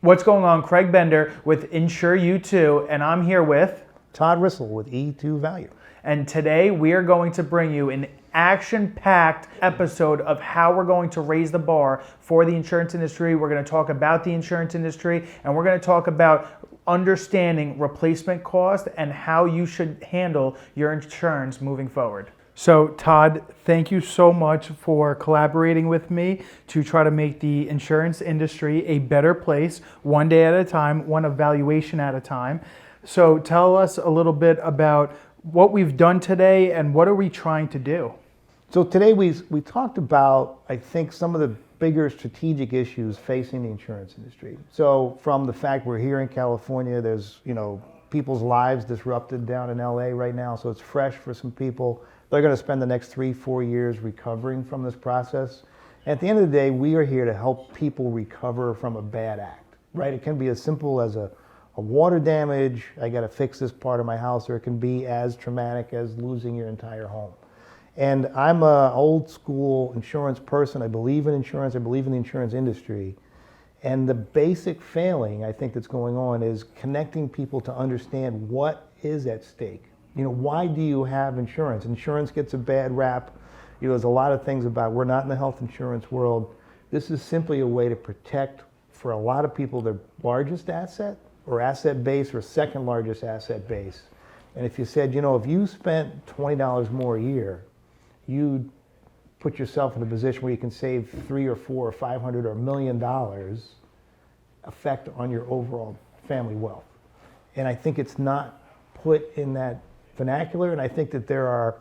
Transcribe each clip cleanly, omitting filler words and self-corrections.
What's going on? Craig Bender with Insure You Too, and I'm here with Todd Rissel with E2 Value. And today we are going to bring you an action-packed episode of how we're going to raise the bar for the insurance industry. We're going to talk about the insurance industry, and we're going to talk about understanding replacement cost and how you should handle your insurance moving forward. So Todd, thank you so much for collaborating with me to try to make the insurance industry a better place, one day at a time, one evaluation at a time. So tell us a little bit about what we've done today and what are we trying to do? So today we talked about, I think, some of the bigger strategic issues facing the insurance industry. So from the fact we're here in California, there's, people's lives disrupted down in LA right now, so it's fresh for some people. They're going to spend the next 3-4 years recovering from this process. At the end of the day, we are here to help people recover from a bad act, right? It can be as simple as a water damage, I got to fix this part of my house, or it can be as traumatic as losing your entire home. And I'm an old school insurance person. I believe in insurance. I believe in the insurance industry. And the basic failing I think that's going on is connecting people to understand what is at stake. Why do you have insurance? Insurance gets a bad rap. There's a lot of things about, we're not in the health insurance world. This is simply a way to protect, for a lot of people, their largest asset or asset base or second largest asset base. And if you said, if you spent $20 more a year, you'd put yourself in a position where you can save $300 or $400 or $500 or $1 million effect on your overall family wealth. And I think it's not put in that vernacular, and I think that there are,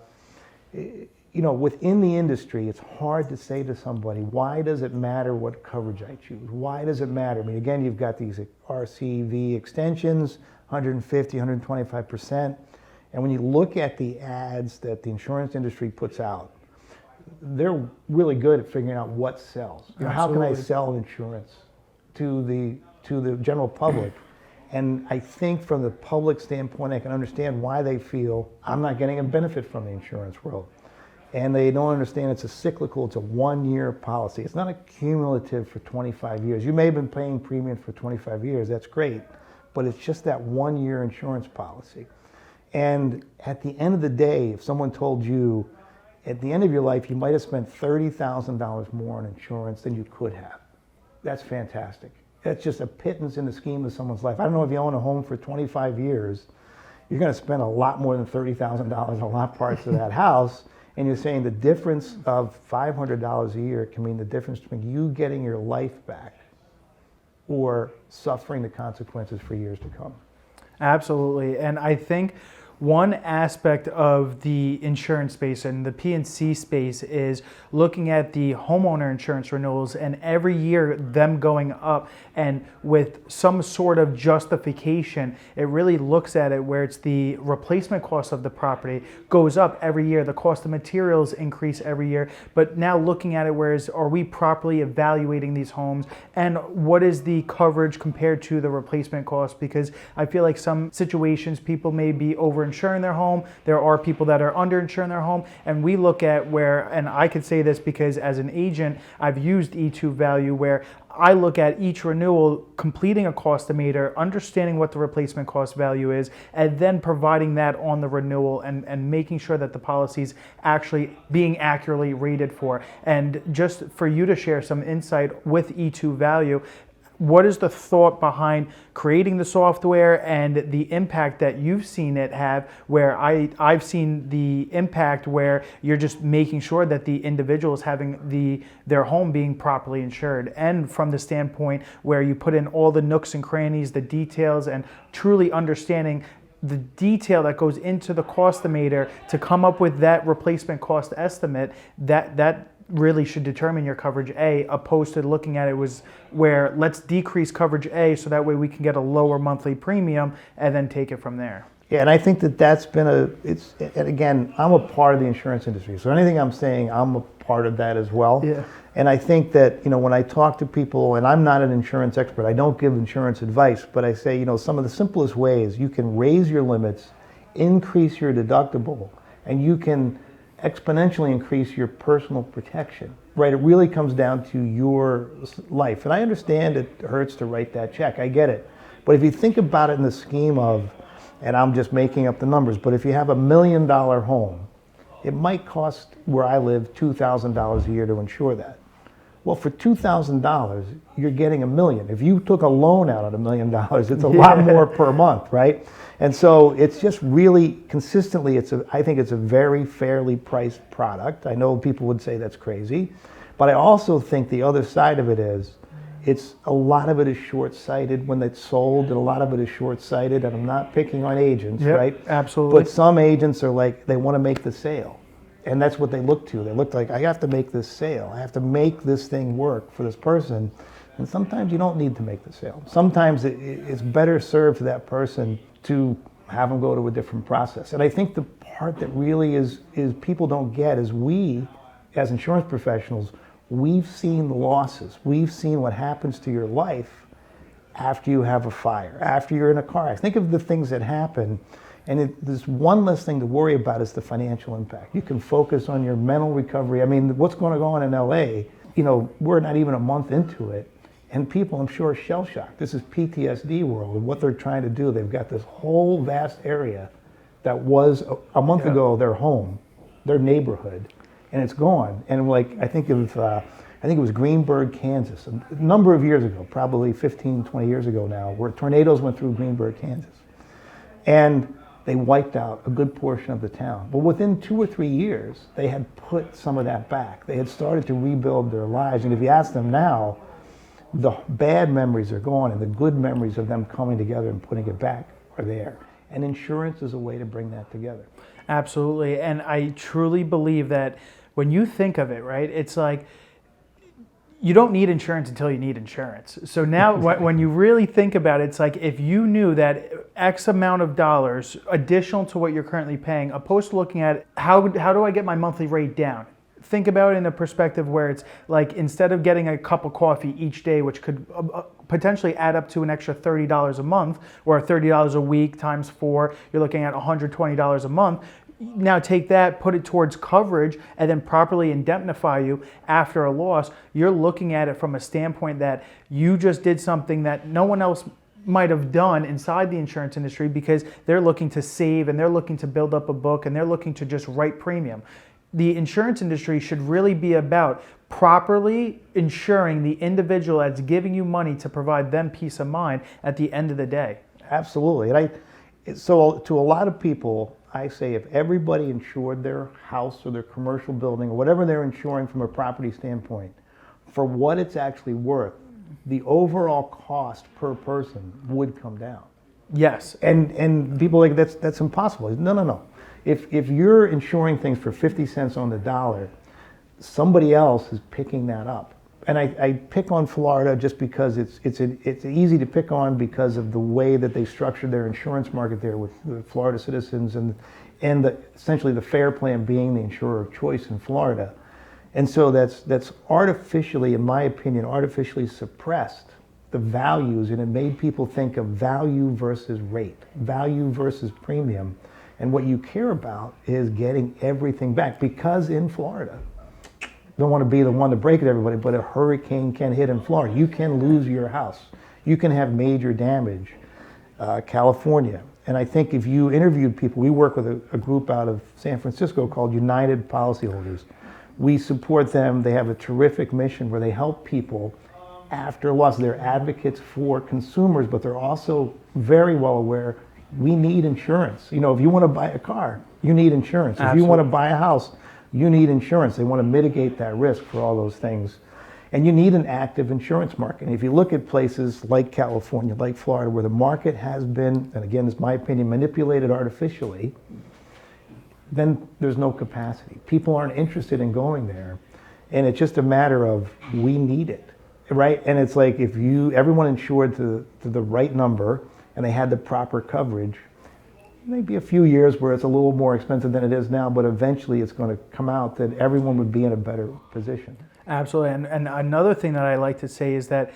within the industry, it's hard to say to somebody, why does it matter what coverage I choose? Why does it matter? I mean, again, you've got these RCV extensions, 150, 125%. And when you look at the ads that the insurance industry puts out, they're really good at figuring out what sells. How can I sell insurance to the general public? And I think from the public standpoint, I can understand why they feel I'm not getting a benefit from the insurance world. And they don't understand it's a 1-year policy. It's not a cumulative for 25 years. You may have been paying premium for 25 years, that's great, but it's just that 1-year insurance policy. And at the end of the day, if someone told you at the end of your life you might have spent $30,000 more on insurance than you could have, that's fantastic. That's just a pittance in the scheme of someone's life. I don't know if you own a home for 25 years, you're going to spend a lot more than $30,000 on a lot of parts of that house, and you're saying the difference of $500 a year can mean the difference between you getting your life back or suffering the consequences for years to come. Absolutely, and I think one aspect of the insurance space and the P&C space is looking at the homeowner insurance renewals and every year them going up, and with some sort of justification, it really looks at it where it's the replacement cost of the property goes up every year, the cost of materials increase every year, but now looking at it whereas are we properly evaluating these homes and what is the coverage compared to the replacement cost? Because I feel like some situations people may be over-insuring their home, there are people that are under-insuring their home, and we look at where, and I could say this because as an agent, I've used E2 Value where I look at each renewal, completing a cost-o-meter, understanding what the replacement cost value is, and then providing that on the renewal and making sure that the policy's actually being accurately rated for. And just for you to share some insight with E2 Value, what is the thought behind creating the software and the impact that you've seen it have, where I've seen the impact where you're just making sure that the individual is having their home being properly insured, and from the standpoint where you put in all the nooks and crannies, the details, and truly understanding the detail that goes into the cost-o-meter to come up with that replacement cost estimate, that really should determine your coverage A, opposed to looking at it was where let's decrease coverage A so that way we can get a lower monthly premium and then take it from there. Yeah, and I think that's been and again, I'm a part of the insurance industry, so anything I'm saying, I'm a part of that as well. Yeah. And I think that, when I talk to people, and I'm not an insurance expert, I don't give insurance advice, but I say, some of the simplest ways you can raise your limits, increase your deductible, and you can exponentially increase your personal protection, right? It really comes down to your life. And I understand it hurts to write that check. I get it. But if you think about it in the scheme of, and I'm just making up the numbers, but if you have $1 million home, it might cost where I live $2,000 a year to insure that. Well, for $2,000, you're getting $1 million. If you took a loan out at $1 million, it's a lot more per month, right? And so it's just really consistently, I think it's a very fairly priced product. I know people would say that's crazy, but I also think the other side of it is, a lot of it is short-sighted when it's sold, and a lot of it is short-sighted, and I'm not picking on agents, right? Absolutely. But some agents are like, they want to make the sale. And that's what they look to. They look like, I have to make this sale. I have to make this thing work for this person. And sometimes you don't need to make the sale. Sometimes it's better served to that person to have them go to a different process. And I think the part that really is people don't get is we, as insurance professionals, we've seen the losses. We've seen what happens to your life after you have a fire, after you're in a car accident. Think of the things that happen. And there's one less thing to worry about is the financial impact. You can focus on your mental recovery. I mean, what's going to go on in LA, we're not even a month into it. And people, I'm sure, are shell-shocked. This is PTSD world, and what they're trying to do. They've got this whole vast area that was, a month ago, their home, their neighborhood, and it's gone. And I think it was Greenburgh, Kansas, a number of years ago, probably 15, 20 years ago now, where tornadoes went through Greenburgh, Kansas. And they wiped out a good portion of the town. But within 2 or 3 years, they had put some of that back. They had started to rebuild their lives. And if you ask them now, the bad memories are gone, and the good memories of them coming together and putting it back are there. And insurance is a way to bring that together. Absolutely. And I truly believe that when you think of it, right, it's like, you don't need insurance until you need insurance. So now when you really think about it, it's like if you knew that X amount of dollars additional to what you're currently paying, opposed to looking at how do I get my monthly rate down? Think about it in a perspective where it's like, instead of getting a cup of coffee each day, which could potentially add up to an extra $30 a month, or $30 a week times 4, you're looking at $120 a month. Now take that, put it towards coverage, and then properly indemnify you after a loss. You're looking at it from a standpoint that you just did something that no one else might have done inside the insurance industry, because they're looking to save, and they're looking to build up a book, and they're looking to just write premium. The insurance industry should really be about properly insuring the individual that's giving you money to provide them peace of mind at the end of the day. Absolutely. And so to a lot of people, I say if everybody insured their house or their commercial building or whatever they're insuring from a property standpoint for what it's actually worth, the overall cost per person would come down. Yes. And people are like, that's impossible. No. If you're insuring things for 50 cents on the dollar, somebody else is picking that up. And I pick on Florida just because it's easy to pick on because of the way that they structured their insurance market there with the Florida citizens and essentially the FAIR Plan being the insurer of choice in Florida. And so that's artificially, in my opinion, artificially suppressed the values, and it made people think of value versus rate, value versus premium. And what you care about is getting everything back, because in Florida, don't want to be the one to break it to everybody, but a hurricane can hit in Florida. You can lose your house. You can have major damage. California. And I think if you interviewed people, we work with a group out of San Francisco called United Policyholders. We support them. They have a terrific mission where they help people after loss. They're advocates for consumers, but they're also very well aware we need insurance. If you want to buy a car, you need insurance. Absolutely. If you want to buy a house, you need insurance. They want to mitigate that risk for all those things. And you need an active insurance market. And if you look at places like California, like Florida, where the market has been, and again, it's my opinion, manipulated artificially, then there's no capacity. People aren't interested in going there. And it's just a matter of, we need it, right? And it's like, if everyone insured to the right number and they had the proper coverage, maybe a few years where it's a little more expensive than it is now, but eventually it's going to come out that everyone would be in a better position. Absolutely. And another thing that I like to say is that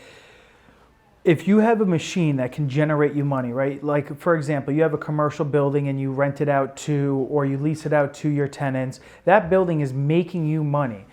if you have a machine that can generate you money, right? Like, for example, you have a commercial building and you rent it out to, or you lease it out to your tenants, that building is making you money.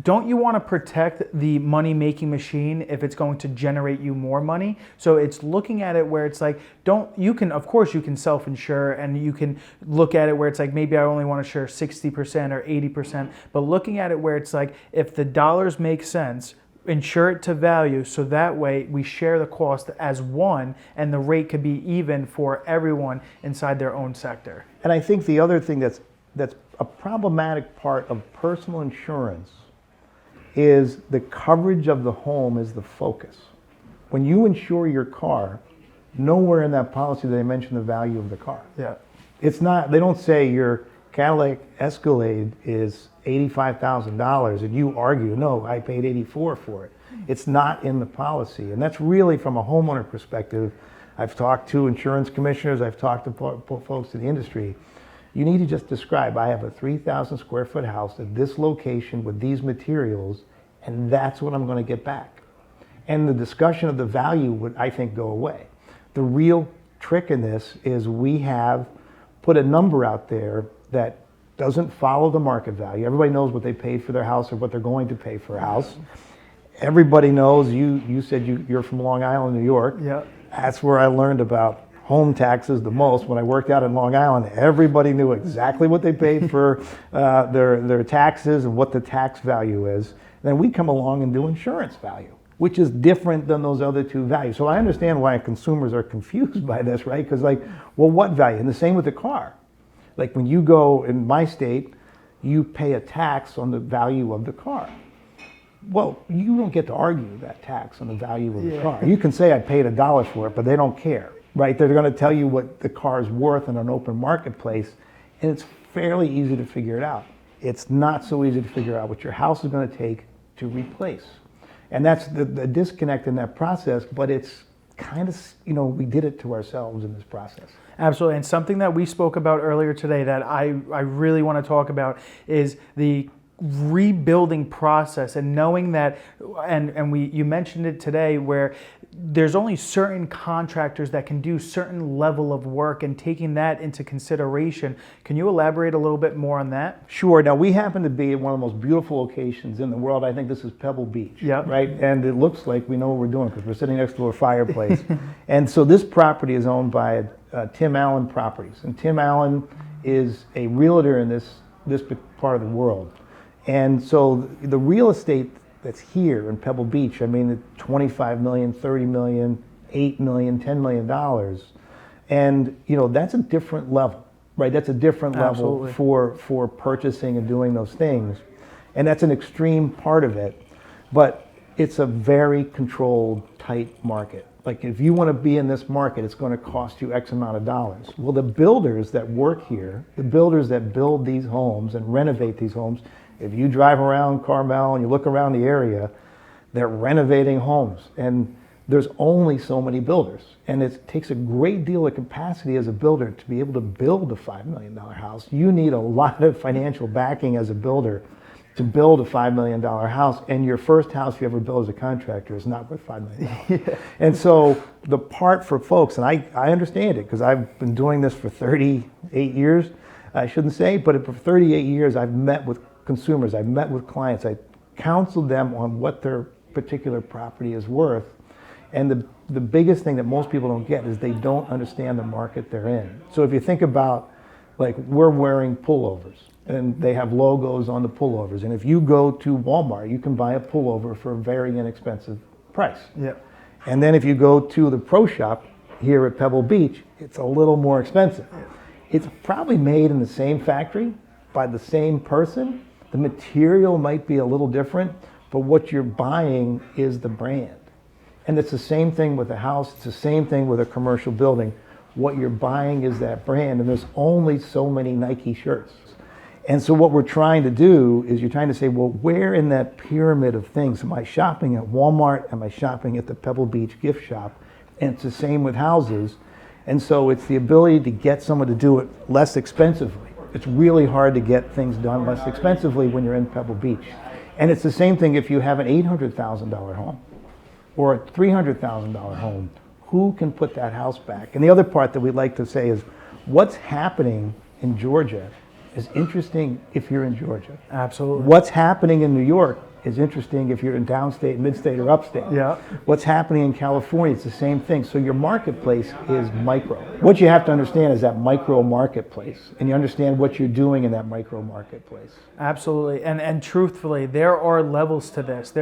Don't you want to protect the money-making machine if it's going to generate you more money? So it's looking at it where it's like, of course you can self-insure, and you can look at it where it's like, maybe I only want to share 60% or 80%, but looking at it where it's like, if the dollars make sense, insure it to value, so that way we share the cost as one, and the rate could be even for everyone inside their own sector. And I think the other thing that's a problematic part of personal insurance is the coverage of the home is the focus. When you insure your car, nowhere in that policy do they mention the value of the car. Yeah. It's not, they don't say your Cadillac Escalade is $85,000 and you argue, no, I paid $84,000 for it. It's not in the policy. And that's really, from a homeowner perspective, I've talked to insurance commissioners, I've talked to folks in the industry. You need to just describe, I have a 3,000 square foot house at this location with these materials, and that's what I'm going to get back. And the discussion of the value would, I think, go away. The real trick in this is we have put a number out there that doesn't follow the market value. Everybody knows what they paid for their house or what they're going to pay for a house. Everybody knows, you said you're from Long Island, New York. Yeah. That's where I learned about home taxes the most. When I worked out in Long Island, everybody knew exactly what they paid for their taxes and what the tax value is. Then we come along and do insurance value, which is different than those other two values. So I understand why consumers are confused by this, right? Because like, well, what value? And the same with the car. Like when you go in my state, you pay a tax on the value of the car. Well, you don't get to argue that tax on the value of the car. You can say I paid $1 for it, but they don't care. Right, they're going to tell you what the car is worth in an open marketplace, and it's fairly easy to figure it out. It's not so easy to figure out what your house is going to take to replace. And that's the disconnect in that process, but it's kind of, we did it to ourselves in this process. Absolutely, and something that we spoke about earlier today that I really want to talk about is the rebuilding process, and knowing that, you mentioned it today, where there's only certain contractors that can do certain level of work, and taking that into consideration. Can you elaborate a little bit more on that? Sure. Now, we happen to be at one of the most beautiful locations in the world. I think this is Pebble Beach, right? And it looks like we know what we're doing because we're sitting next to a fireplace. And so this property is owned by Tim Allen Properties. And Tim Allen is a realtor in this part of the world. And so the real estate that's here in Pebble Beach, I mean, $25 million, $30 million, $8 million, $10 million. And, that's a different level, right? That's a different level for purchasing and doing those things. And that's an extreme part of it. But it's a very controlled, tight market. Like, if you want to be in this market, it's going to cost you X amount of dollars. Well, the builders that work here, the builders that build these homes and renovate these homes, if you drive around Carmel and you look around the area, they're renovating homes. And there's only so many builders. And it takes a great deal of capacity as a builder to be able to build a $5 million house. You need a lot of financial backing as a builder to build a $5 million house. And your first house you ever build as a contractor is not worth $5 million. And so the part for folks, and I understand it because I've been doing this for 38 years, I shouldn't say, but for 38 years I've met with consumers, I've met with clients, I counseled them on what their particular property is worth. And the biggest thing that most people don't get is they don't understand the market they're in. So if you think about, like, we're wearing pullovers and they have logos on the pullovers. And if you go to Walmart, you can buy a pullover for a very inexpensive price. Yeah. And then if you go to the pro shop here at Pebble Beach, it's a little more expensive. It's probably made in the same factory by the same person. The material might be a little different, but what you're buying is the brand. And it's the same thing with a house. It's the same thing with a commercial building. What you're buying is that brand, and there's only so many Nike shirts. And so what we're trying to do is you're trying to say, well, where in that pyramid of things? Am I shopping at Walmart? Am I shopping at the Pebble Beach gift shop? And it's the same with houses. And so it's the ability to get someone to do it less expensively. It's really hard to get things done less expensively when you're in Pebble Beach. And it's the same thing if you have an $800,000 home. or a $300,000 home, who can put that house back? And the other part that we'd like to say is what's happening in Georgia is interesting if you're in Georgia. Absolutely. What's happening in New York is interesting if you're in downstate, midstate, or upstate. Yeah. What's happening in California, it's the same thing. So your marketplace is micro. What you have to understand is that micro marketplace, and you understand what you're doing in that micro marketplace. Absolutely, and truthfully, there are levels to this.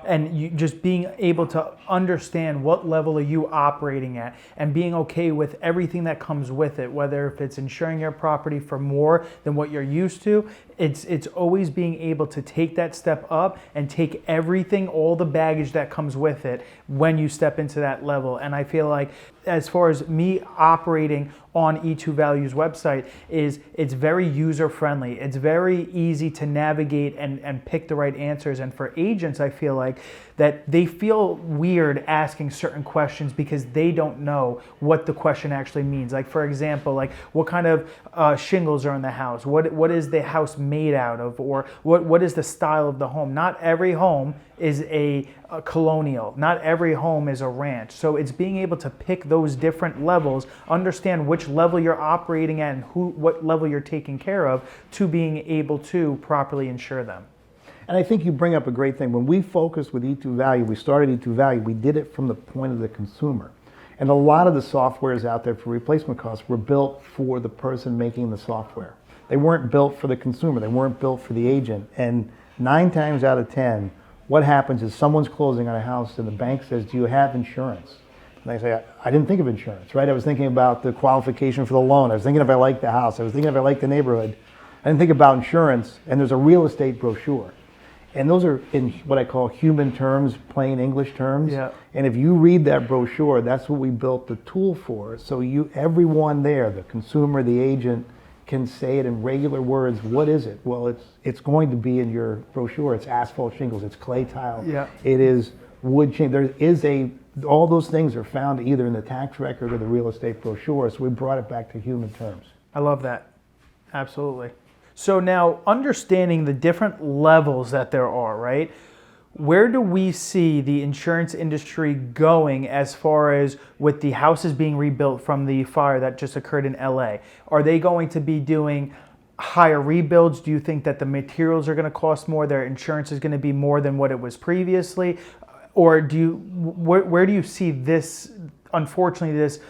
And you just being able to understand what level are you operating at, and being okay with everything that comes with it, whether if it's insuring your property for more than what you're used to. It's always being able to take that step up and take everything, all the baggage that comes with it when you step into that level. And I feel like as far as me operating on E2 Value's website is it's very user friendly. It's very easy to navigate and pick the right answers. And for agents, I feel like that they feel weird asking certain questions because they don't know what the question actually means. Like for example, like what kind of shingles are in the house? What is the house made out of? Or what is the style of the home? Not every home is a colonial. Not every home is a ranch. So it's being able to pick those different levels, understand which level you're operating at and what level you're taking care of to being able to properly insure them. And I think you bring up a great thing. When we focused with E2 Value, we started E2 Value, we did it from the point of the consumer. And a lot of the softwares out there for replacement costs were built for the person making the software. They weren't built for the consumer. They weren't built for the agent. And 9 times out of 10, what happens is someone's closing on a house and the bank says, do you have insurance? And they say, I didn't think of insurance, right? I was thinking about the qualification for the loan. I was thinking if I liked the house. I was thinking if I liked the neighborhood. I didn't think about insurance. And there's a real estate brochure. And those are in what I call human terms, plain English terms. Yeah. And if you read that brochure, that's what we built the tool for. So everyone there, the consumer, the agent, can say it in regular words. What is it? Well, it's going to be in your brochure. It's asphalt shingles. It's clay tile. Yeah. It is wood shingles. All those things are found either in the tax record or the real estate brochure. So we brought it back to human terms. I love that. Absolutely. So now understanding the different levels that there are, right? Where do we see the insurance industry going as far as with the houses being rebuilt from the fire that just occurred in LA? Are they going to be doing higher rebuilds? Do you think that the materials are going to cost more? Their insurance is going to be more than what it was previously? Or where do you see this, unfortunately, this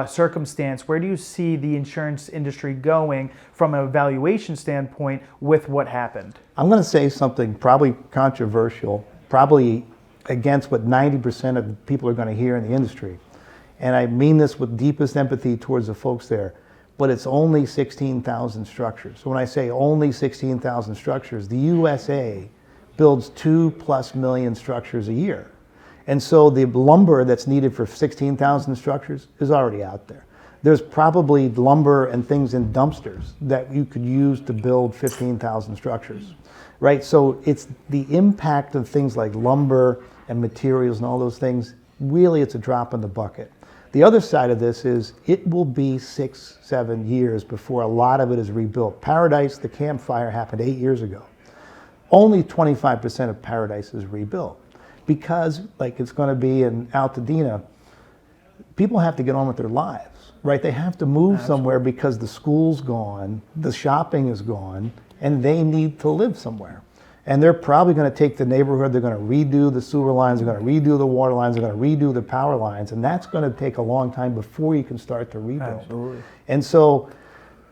circumstance, where do you see the insurance industry going from a valuation standpoint with what happened? I'm going to say something probably controversial, probably against what 90% of the people are going to hear in the industry. And I mean this with deepest empathy towards the folks there, but it's only 16,000 structures. So when I say only 16,000 structures, the USA builds 2+ million structures a year. And so the lumber that's needed for 16,000 structures is already out there. There's probably lumber and things in dumpsters that you could use to build 15,000 structures, right? So it's the impact of things like lumber and materials and all those things, really it's a drop in the bucket. The other side of this is it will be 6-7 years before a lot of it is rebuilt. Paradise, the campfire happened 8 years ago. Only 25% of Paradise is rebuilt. Because, like it's going to be in Altadena, people have to get on with their lives, right? They have to move somewhere because the school's gone, the shopping is gone, and they need to live somewhere. And they're probably going to take the neighborhood, they're going to redo the sewer lines, they're going to redo the water lines, they're going to redo the power lines, and that's going to take a long time before you can start to rebuild. Absolutely. And so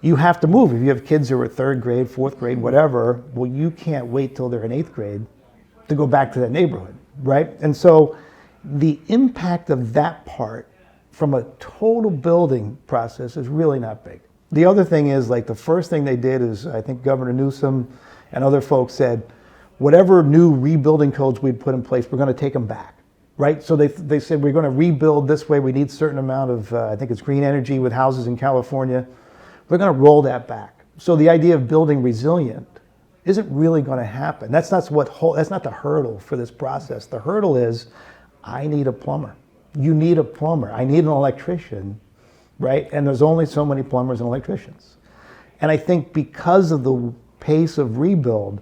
you have to move. If you have kids who are 3rd grade, 4th grade, whatever, well, you can't wait till they're in 8th grade to go back to that neighborhood. Right? And so the impact of that part from a total building process is really not big. The other thing is, like, the first thing they did is, I think Governor Newsom and other folks said, whatever new rebuilding codes we'd put in place, we're going to take them back. Right? So they said, we're going to rebuild this way. We need a certain amount of, I think it's green energy with houses in California. We're going to roll that back. So the idea of building resilient isn't really going to happen. That's not the hurdle for this process. The hurdle is, I need a plumber. You need a plumber. I need an electrician, right? And there's only so many plumbers and electricians. And I think because of the pace of rebuild,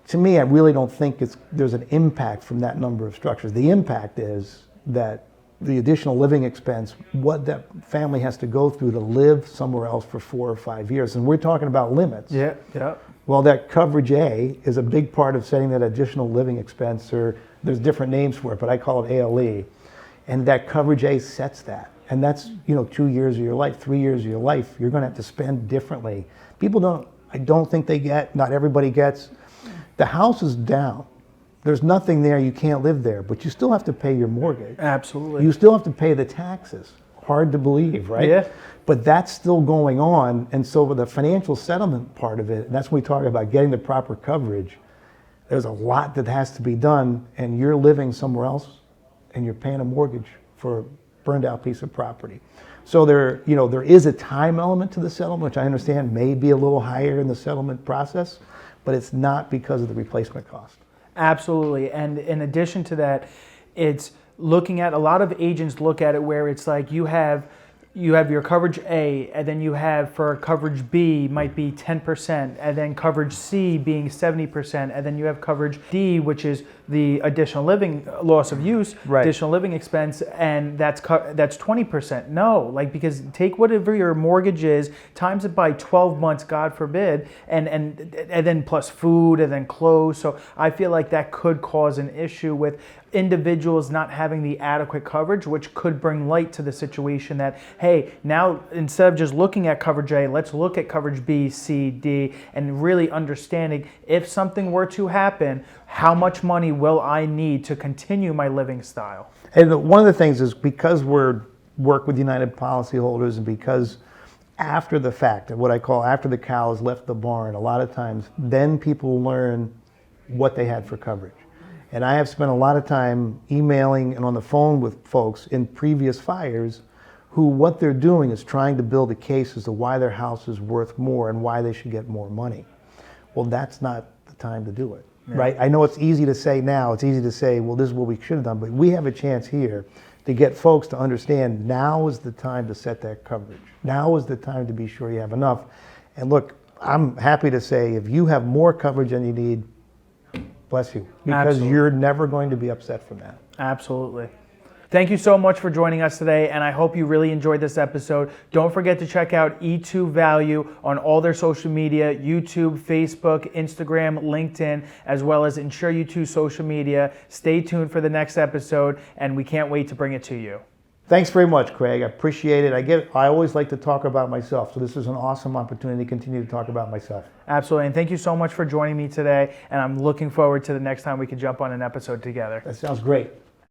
to me, I really don't think there's an impact from that number of structures. The impact is that the additional living expense, what that family has to go through to live somewhere else for 4 or 5 years. And we're talking about limits. Yeah, yeah. Well, that coverage A is a big part of setting that additional living expense, or there's different names for it, but I call it ALE. And that coverage A sets that. And that's, 2 years of your life, 3 years of your life, you're going to have to spend differently. I don't think they get, not everybody gets, the house is down. There's nothing there, you can't live there, but you still have to pay your mortgage. Absolutely. You still have to pay the taxes. Hard to believe, right? Yeah. But that's still going on, and so with the financial settlement part of it, and that's when we talk about getting the proper coverage, there's a lot that has to be done, and you're living somewhere else, and you're paying a mortgage for a burned out piece of property. So there is a time element to the settlement, which I understand may be a little higher in the settlement process, but it's not because of the replacement cost. Absolutely. And in addition to that, it's looking at, a lot of agents look at it where it's like you have your coverage A, and then you have for coverage B might be 10%, and then coverage C being 70%, and then you have coverage D, which is the additional living loss of use, right, additional living expense, and that's 20%. No, because take whatever your mortgage is, times it by 12 months, God forbid, and then plus food and then clothes. So I feel like that could cause an issue with individuals not having the adequate coverage, which could bring light to the situation that, hey, now instead of just looking at coverage A, let's look at coverage B, C, D, and really understanding if something were to happen, how much money will I need to continue my living style? And one of the things is, because we're work with United policyholders, and because after the fact, what I call after the cow has left the barn, a lot of times then people learn what they had for coverage. And I have spent a lot of time emailing and on the phone with folks in previous fires who what they're doing is trying to build a case as to why their house is worth more and why they should get more money. Well, that's not the time to do it, right? I know it's easy to say now, it's easy to say, well, this is what we should have done, but we have a chance here to get folks to understand now is the time to set that coverage. Now is the time to be sure you have enough. And look, I'm happy to say if you have more coverage than you need, bless you, because Absolutely. You're never going to be upset from that. Absolutely. Thank you so much for joining us today, and I hope you really enjoyed this episode. Don't forget to check out E2 Value on all their social media, YouTube, Facebook, Instagram, LinkedIn, as well as Insure U2 social media. Stay tuned for the next episode, and we can't wait to bring it to you. Thanks very much, Craig. I appreciate it. I always like to talk about myself, so this is an awesome opportunity to continue to talk about myself. Absolutely, and thank you so much for joining me today, and I'm looking forward to the next time we can jump on an episode together. That sounds great.